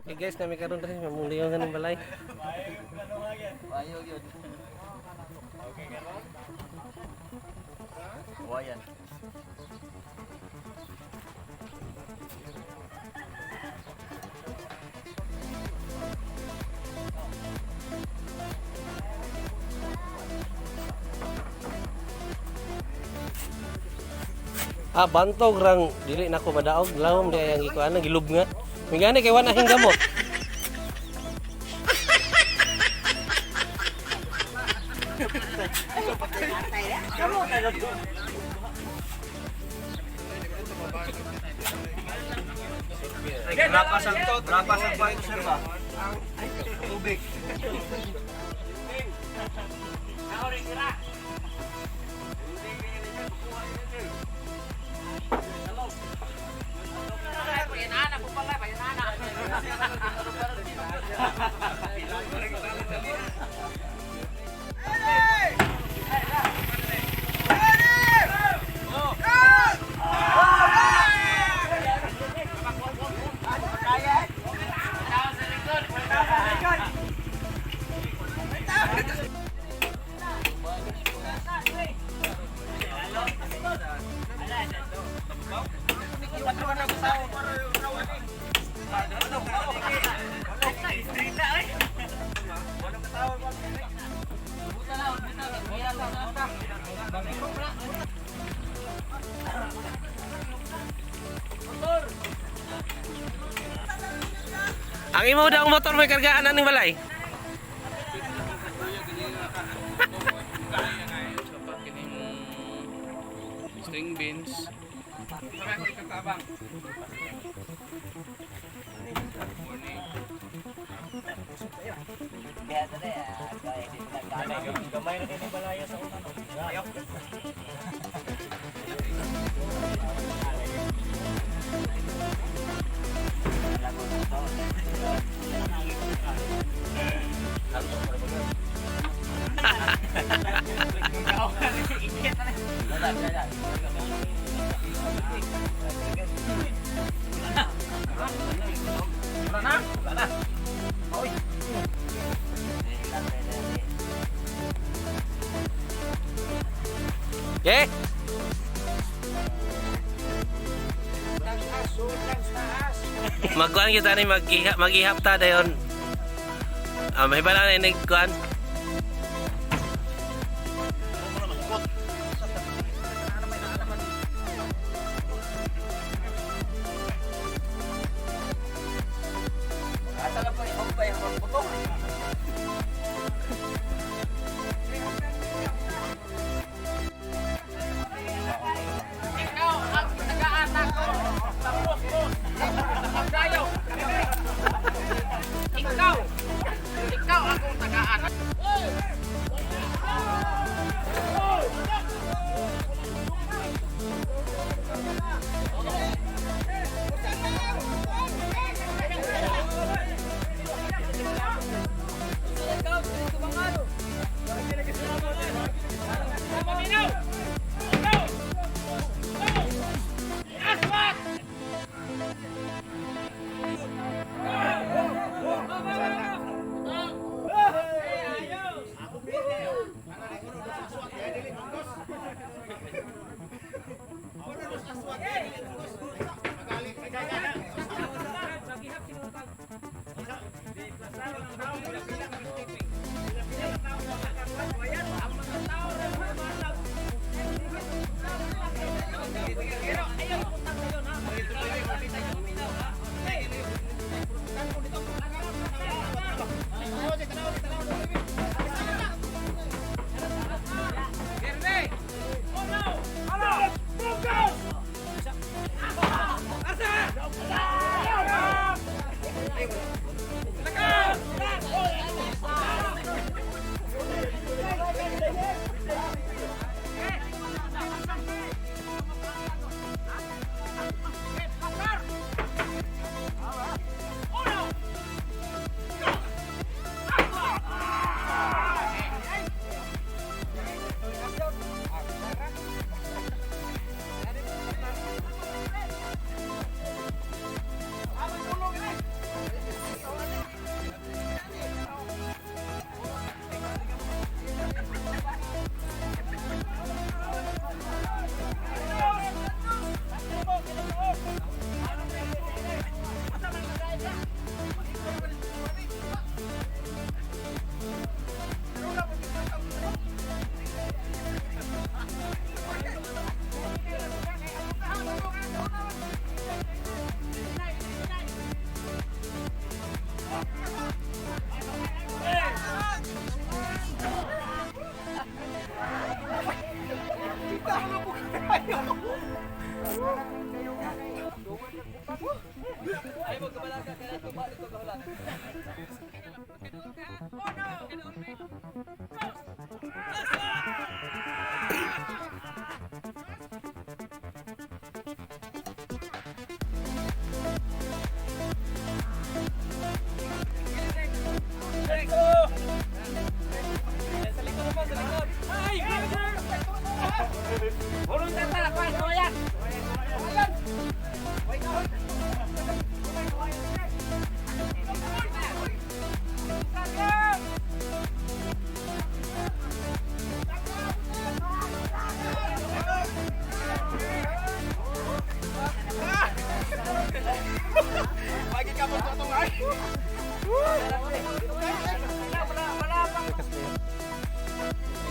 Okay guys, kami karon rin mamuliyon ng balay. Ayo yun. Okay karon. Wayan. Bantog rang dili na ko madaog lawom di ang ikuan na gilub nga. Mingani kay wala hing gamot. Berapa sang baik sir ba? Tubig. Ang imo daw motor may kargaan ning balay. String beans. Gamay na din balaya sa una. Okay? Magkuhan kita ni maghihap ta dayon. May bala na nagkuhan. Asa lang po yung bay ang puto. Ikaw ang nag-aanak ko. Tapos mo. Magdayo. Ikaw. Ikaw ang tagaan.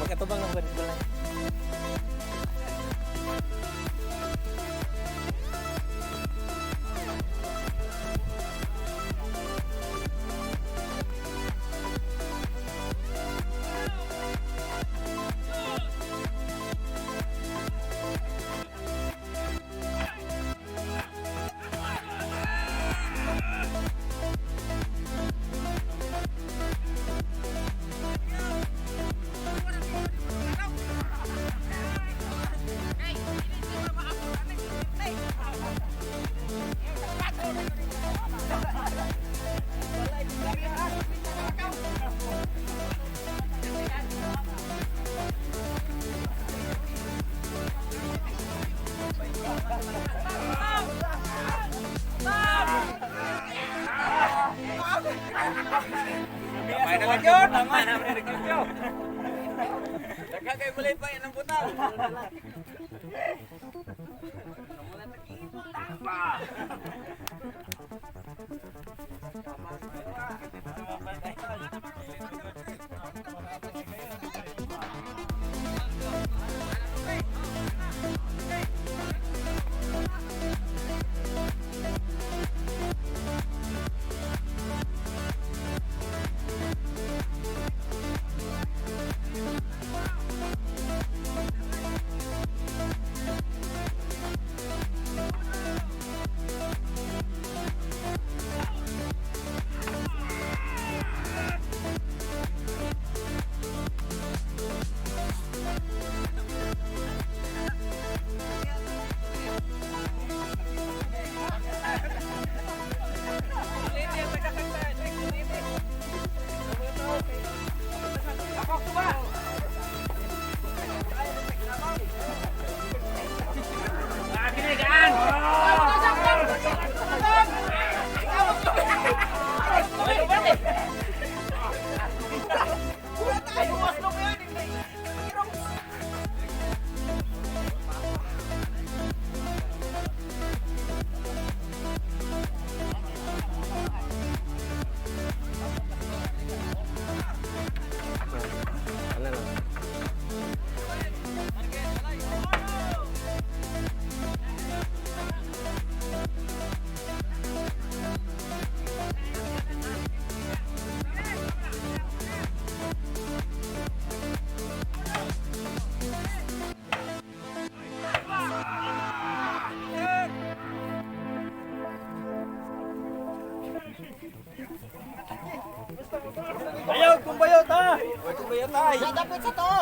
Magkatubang ng balay. May naman yun! Tama na, may nagkakyo! Nagkakay mulay pa yan ang butal! Wala lang. Bayot! Kung bayot ha! Kung bayot ay! Dapat sa to!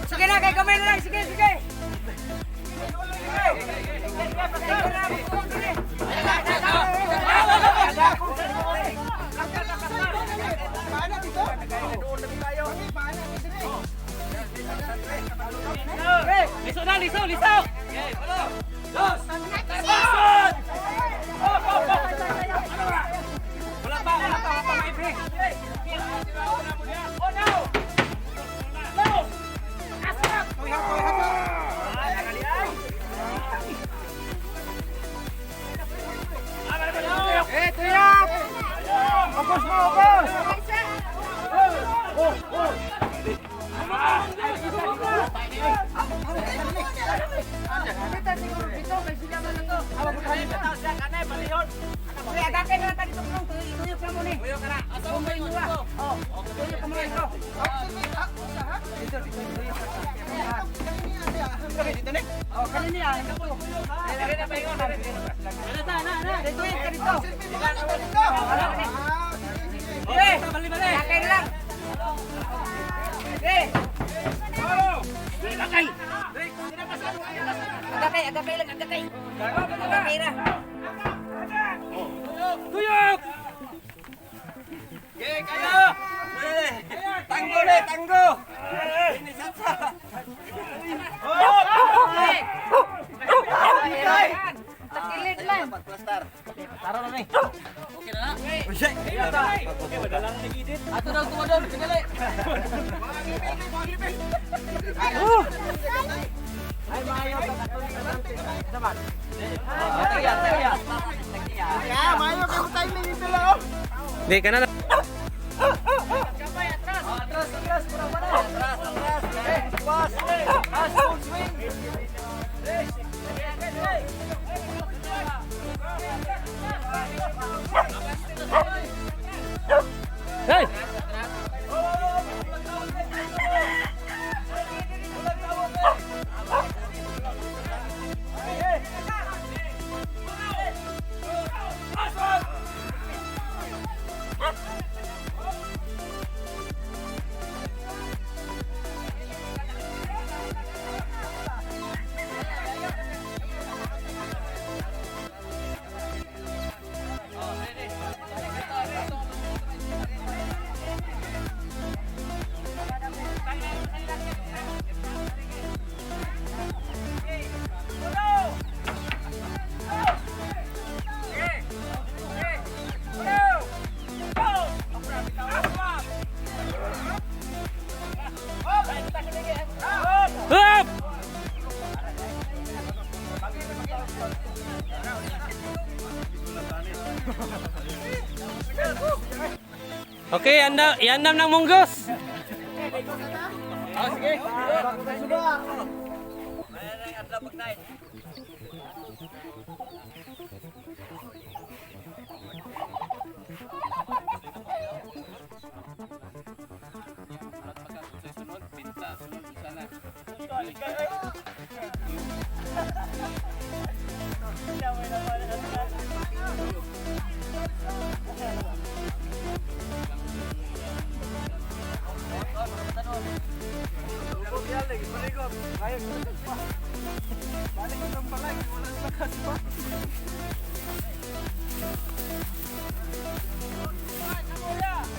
Sige na, kay kamay na lang. Sige, sige. Liso na, liso, liso. Wala pa, may break. Oh no! No! Asap! Tiyak! Fokus mo, fokus! Agakay lang, agakay. Agakay na. Tuyok! Okay, kayo! Tanggo na, tanggo! Takilid lang. Taro na rin. Okay na na. Okay, madalang nag-edit. Ato daw tumadon, pinali. Ay, maayo ka dapat. Tagiya. Ya, maayo ka timing ito lang. Di ka na. Kamay atras. Atras, pura-pura. Atras. Tuwas. Full swing. Hey! Up! Okay, iandam ng munggos. Sige.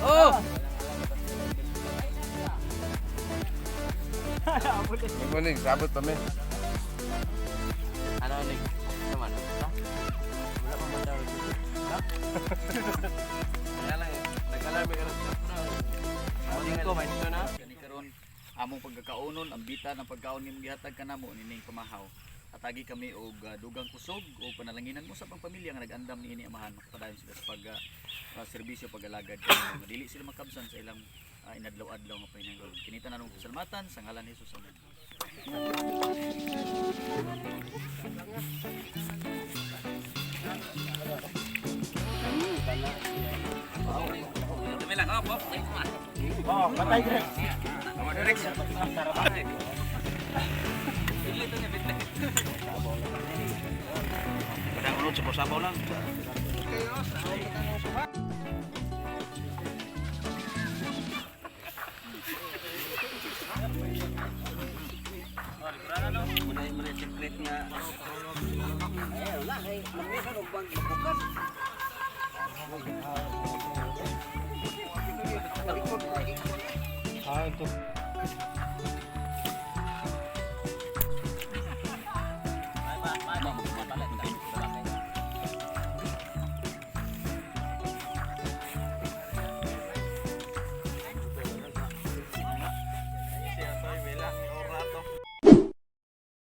Oh! Kuning, sabot pa men. Ano ning? Naman. Wala pa man daw. Kaya lang nag-alarm ka lang. Morning ko may dito na. Kani karon among pagkakaunon ang bita ng pagkaon ning gihatag kanamo nining pamahaw. Atagi kami og dugang kusog o panalanginan mo sa pamilya nga nag-andam niini amahan makapadayon sila sa serbisyo pag-alagad kay madili sila makabsan sa ilang inadlaw-adlaw nga pahinangol. Kinita na nung salamatan sa ngalan ni Jesus. Amen. Dami lang, po. Oh, patay dire. Kadang unod sa sabaw lang. Palit nga. Eh, wala. Eh, mamaya ka bang bukas. Ah, ito.